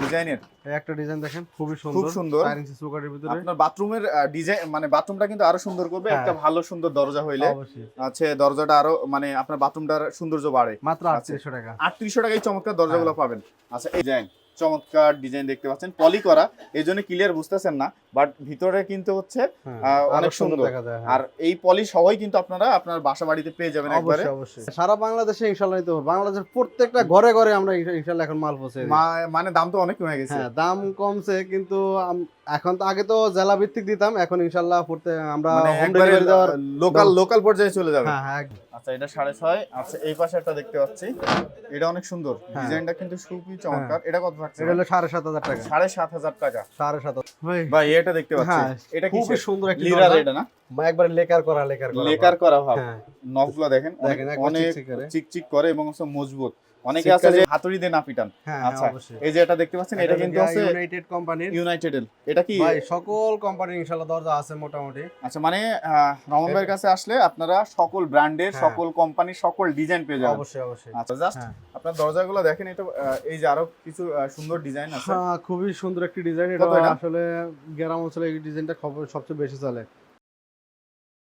ডিজাইনের একটা ডিজাইন দেখেন খুবই খুব সুন্দর 4 ইঞ্চি চৌকাঠের ভিতরে। আপনার বাথরুমের ডিজাইন মানে বাথরুমটা কিন্তু আরো সুন্দর করবে হ্যাঁ। একটা ভালো সুন্দর দরজা হইলে অবশ্যই আছে দরজাটা আরো মানে আপনার বাথরুমটার সৌন্দর্য বাড়ে। মাত্র আচ্ছা। 3800 টাকা। 3800 টাকায় চমৎকার দরজাগুলো পাবেন। আচ্ছা এই ডিজাইন চমৎকার ডিজাইন দেখতে পাচ্ছেন পলি করা এইজন্য ক্লিয়ার বুঝতেছেন না বাট ভিতরে কিন্তু হচ্ছে অনেক সুন্দর দেখা যায়। আর এই পলি সবাই কিন্তু আপনারা আপনার বাসা বাড়িতে পেয়ে যাবেন একবারে। অবশ্যই অবশ্যই সারা বাংলাদেশে ইনশাআল্লাহ নিতে পারবো। বাংলাদেশের প্রত্যেকটা ঘরে ঘরে আমরা ইনশাআল্লাহ এখন মাল পৌঁছে দিই। মানে দাম তো অনেক কমে গেছে। হ্যাঁ দাম কমছে কিন্তু এখন তো আগে তো জেলা ভিত্তিক দিতাম, এখন ইনশাআল্লাহ আমরা মানে হোম একবারে ডেলিভারি দেওয়ার লোকাল পর্যায়ে চলে যাবে। হ্যাঁ হ্যাঁ আচ্ছা এটা 6.5। আচ্ছা এই পাশে একটা দেখতে পাচ্ছি এটা অনেক সুন্দর ডিজাইনটা কিন্তু খুবই চমৎকার। এটা কত থাকছে? এটা হলো 7500 টাকা। 7500 টাকা। 7500 ভাই এটা দেখতে পাচ্ছি এটা কি খুবই সুন্দর একটা লিরার দরজা। এটা না একবারে লেকার করা ভাব। হ্যাঁ নখগুলো দেখেন একবার অনেক চিকচিক করে। চিকচিক করে এবং মজবুত। অনেকে আছে যে হাতুড়ি দিয়ে না পিটান। হ্যাঁ আচ্ছা অবশ্যই। এই যে এটা দেখতে পাচ্ছেন এটা কিন্তু আছে ইউনাইটেড কোম্পানির। ইউনাইটেড। এটা কি ভাই সকল কোম্পানির ইনশাআল্লাহ দরজা আছে মোটামুটি। আচ্ছা মানে রমন ভাইয়ের কাছে আসলে আপনারা সকল ব্র্যান্ডের সকল কোম্পানির সকল ডিজাইন পেয়ে যাবেন। অবশ্যই অবশ্যই। আচ্ছা জাস্ট আপনার দরজাগুলো দেখেন এটা এই যে আরো কিছু সুন্দর ডিজাইন আছে। হ্যাঁ খুবই সুন্দর একটি ডিজাইন। এটা আসলে গ্রাম অঞ্চলে এই ডিজাইনটা সবচেয়ে বেশি চলে।